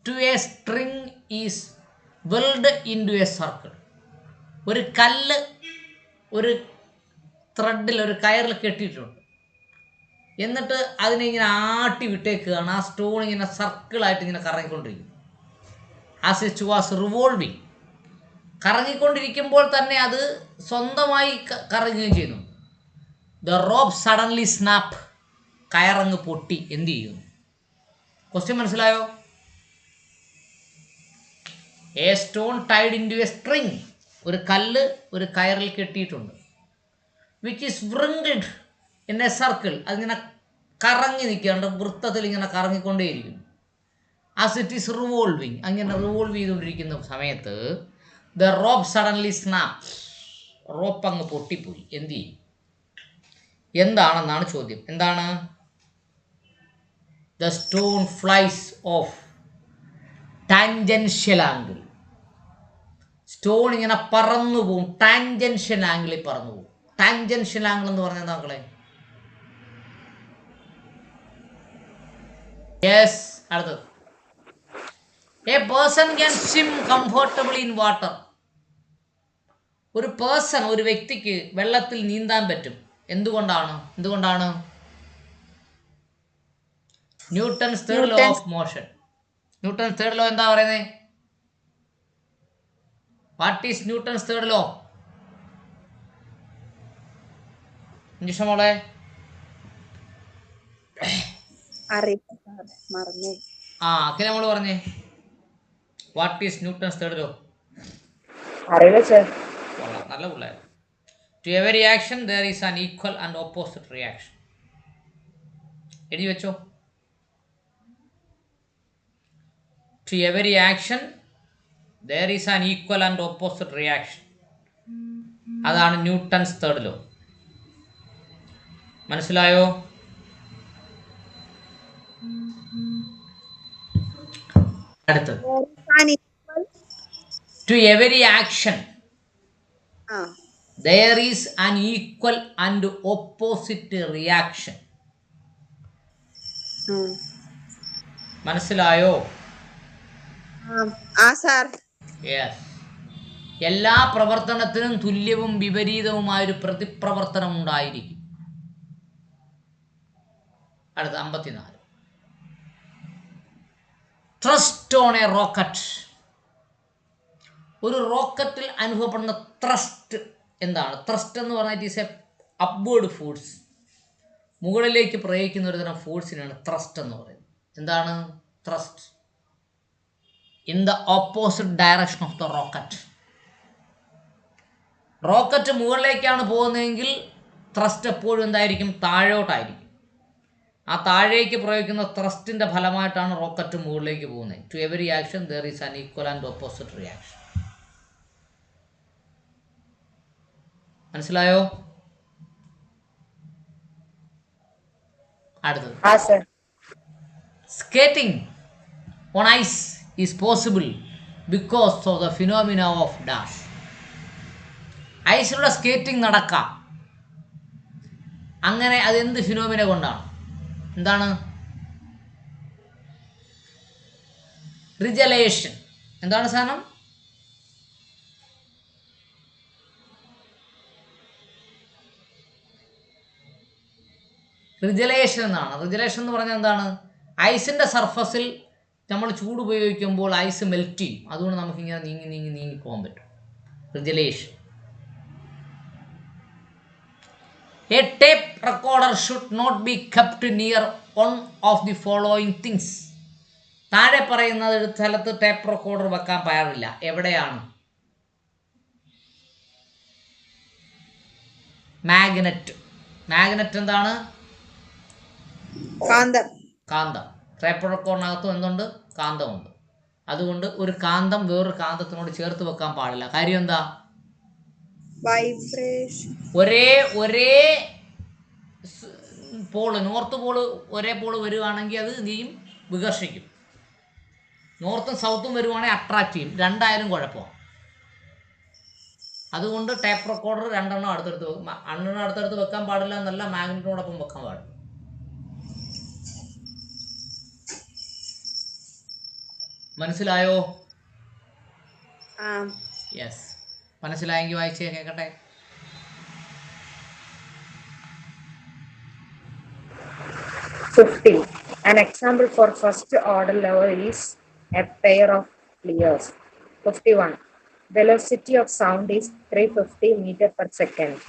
to a string is whirled in to a circle. ഒരു കല്ല് ഒരു ത്രെഡിൽ, ഒരു കയറിൽ കെട്ടിയിട്ടുണ്ട്. എന്നിട്ട് അതിനെ ഇങ്ങനെ ആട്ടി വിട്ടേക്കുകയാണ്. ആ സ്റ്റോൺ ഇങ്ങനെ സർക്കിളായിട്ട് ഇങ്ങനെ കറങ്ങിക്കൊണ്ടിരിക്കും. As it was revolving. കറങ്ങിക്കൊണ്ടിരിക്കുമ്പോൾ തന്നെ അത് സ്വന്തമായി കറങ്ങുകയും ചെയ്യുന്നു. The rope suddenly snap. കയറങ്ങ് പൊട്ടി എന്ത് ചെയ്യുന്നു? ക്വസ്റ്റ്യൻ മനസ്സിലായോ? A stone tied in to a string. ഒരു കല്ല് ഒരു കയറിൽ കെട്ടിയിട്ടുണ്ട്. Which is wrinkled in a circle. അതിങ്ങനെ കറങ്ങി നിൽക്കാണ്ട് വൃത്തത്തിൽ ഇങ്ങനെ കറങ്ങിക്കൊണ്ടേയിരിക്കുന്നു. As it is revolving. അങ്ങനെ റിവോൾവ് ചെയ്തുകൊണ്ടിരിക്കുന്ന സമയത്ത് the rope suddenly snap. Rope അങ്ങ് പൊട്ടിപ്പോയി. എന്ത് ചെയ്യും? എന്താണെന്നാണ് ചോദ്യം. എന്താണ്? The stone flies of tangential angle. Stone ഇങ്ങനെ പറന്നു പോവും. ടാൻജൻഷ്യൽ ആംഗിളിൽ പറന്നു പോവും. ടാൻജൻഷ്യൽ ആംഗിൾ എന്ന് പറഞ്ഞാൽ എന്താ മക്കളെ? യെസ്. അടുത്തത്. A person can swim comfortably in water. ഒരു പേഴ്സൺ, ഒരു വ്യക്തിക്ക് വെള്ളത്തിൽ നീന്താൻ പറ്റും. എന്തുകൊണ്ടാണ്? Newton's third law of motion. Newton's third law എന്താ പറയുന്നത്? What is Newton's third law? മോളെ അഖില മോള് പറഞ്ഞേ. What is Newton's third law? നല്ല പിള്ളേർ. To every action there is an equal and opposite reaction. എഴുതി വെച്ചോ. To every action there is an equal and opposite reaction. അതാണ് ന്യൂട്ടൺസ് തേർഡ് ലോ. മനസ്സിലായോ? അടുത്തത്. To every action there is an equal and opposite reaction. മനസ്സിലായോ? Yes. എല്ലാ പ്രവർത്തനത്തിനും തുല്യവും വിപരീതവുമായൊരു പ്രതിപ്രവർത്തനം ഉണ്ടായിരിക്കും. അടുത്ത 54. Thrust on a rocket. ഒരു റോക്കറ്റിൽ അനുഭവപ്പെടുന്ന ത്രസ്റ്റ് എന്താണ്? ത്രസ്റ്റ് എന്ന് പറഞ്ഞാൽ it is a upward force. മുകളിലേക്ക് പ്രയോഗിക്കുന്ന ഒരു തരം ഫോഴ്സിനാണ് ത്രസ്റ്റ് എന്ന് പറയുന്നത്. എന്താണ് thrust? In the opposite direction of the rocket. Rocket മുകളിലേക്കാണ് പോകുന്നതെങ്കിൽ ത്രസ്റ്റ് എപ്പോഴും എന്തായിരിക്കും? താഴോട്ടായിരിക്കും. ആ താഴേക്ക് പ്രയോഗിക്കുന്ന ത്രസ്റ്റിൻ്റെ ഫലമായിട്ടാണ് റോക്കറ്റ് മുകളിലേക്ക് പോകുന്നത്. To every action there is an equal and opposite reaction. മനസ്സിലായോ? അടുത്തത്. Skating on ice is possible because of the phenomena of dash. ഐസിലൂടെ സ്കേറ്റിംഗ് നടക്കാം. അങ്ങനെ അതെന്ത് ഫിനോമിന കൊണ്ടാണ്? എന്താണ്? റിജലേഷൻ. എന്താണ് സാധനം? റിജലേഷൻ എന്നാണ്. റിജലേഷൻ എന്ന് പറഞ്ഞാൽ എന്താണ്? ഐസിൻ്റെ സർഫസിൽ നമ്മൾ ചൂട് ഉപയോഗിക്കുമ്പോൾ ഐസ് മെൽറ്റ് ചെയ്യും. അതുകൊണ്ട് നമുക്കിങ്ങനെ നീങ്ങി പോകാൻ പറ്റും. Regelation. A tape recorder should not be kept near one of the following things. താഴെ പറയുന്നത് സ്ഥലത്ത് ടേപ്പ് റെക്കോർഡർ വെക്കാൻ പാടില്ല. എവിടെയാണ്? മാഗ്നറ്റ്. മാഗ്നറ്റ് എന്താണ്? കാന്തം. ടേപ്പ് റെക്കോർഡിനകത്തും എന്തുണ്ട്? കാന്തമുണ്ട്. അതുകൊണ്ട് ഒരു കാന്തം വേറൊരു കാന്തത്തിനോട് ചേർത്ത് വെക്കാൻ പാടില്ല. കാര്യം എന്താ? ഒരേ പോള്, നോർത്ത് പോള് ഒരേ പോള് വരുവാണെങ്കിൽ അത് എന്ത് ചെയ്യും? വികർഷിക്കും. നോർത്തും സൗത്തും വരുവാണെങ്കിൽ അട്രാക്ട് ചെയ്യും. രണ്ടായാലും കുഴപ്പമാണ്. അതുകൊണ്ട് ടേപ്പ് റെക്കോർഡർ രണ്ടെണ്ണം അടുത്തടുത്ത് വെക്കും. അണ്ണെണ്ണം അടുത്തടുത്ത് വെക്കാൻ പാടില്ല എന്നല്ല, മാഗ്നറ്റിനോടൊപ്പം വെക്കാൻ പാടില്ല. മനസ്സിലായോ? യെസ്. മനസ്സിലായെങ്കിൽ വായിച്ചേ കേൾക്കട്ടെ. 50. An example for first order lever is a pair of pliers. 51. Velocity of sound is 350 meter per second.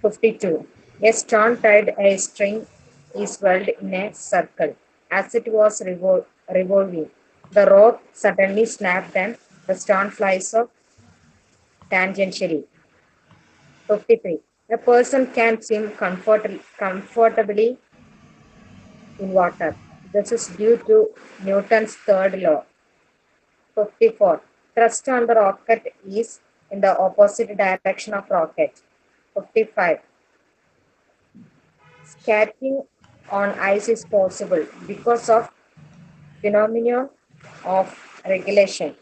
52. A strong tied a string is whirled in a circle. As it was revolving, the rope suddenly snapped and the stone flies off tangentially. 53. A person can swim comfortably in water. This is due to Newton's third law. 54. Thrust on the rocket is in the opposite direction of rocket. 55. Skating on ice is possible because of phenomenon of regulation.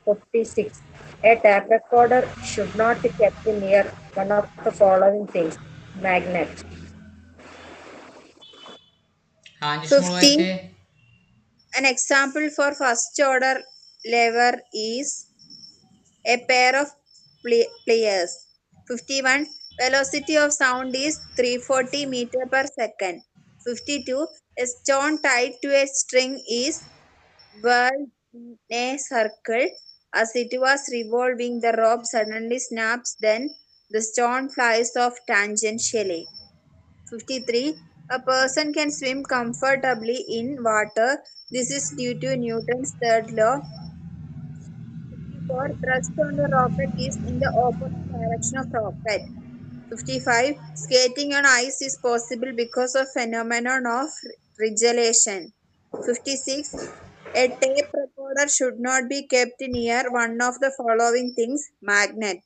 56. A tape recorder should not be kept near one of the following things: magnet. ആൻജിഷ്മോൾ 50. വായിച്ചേ. An example for first order lever is a pair of pliers. 51. Velocity of sound is 340 meter per second. 52. A stone tied to a string is whirled in a circle. As it was revolving, the rope suddenly snaps, then the stone flies off tangentially. 53. A person can swim comfortably in water. This is due to Newton's third law. 54. Thrust on the rocket is in the opposite direction of rocket. 55. Skating on ice is possible because of phenomenon of regelation. 56. A tape recorder should not be kept near one of the following things: magnet.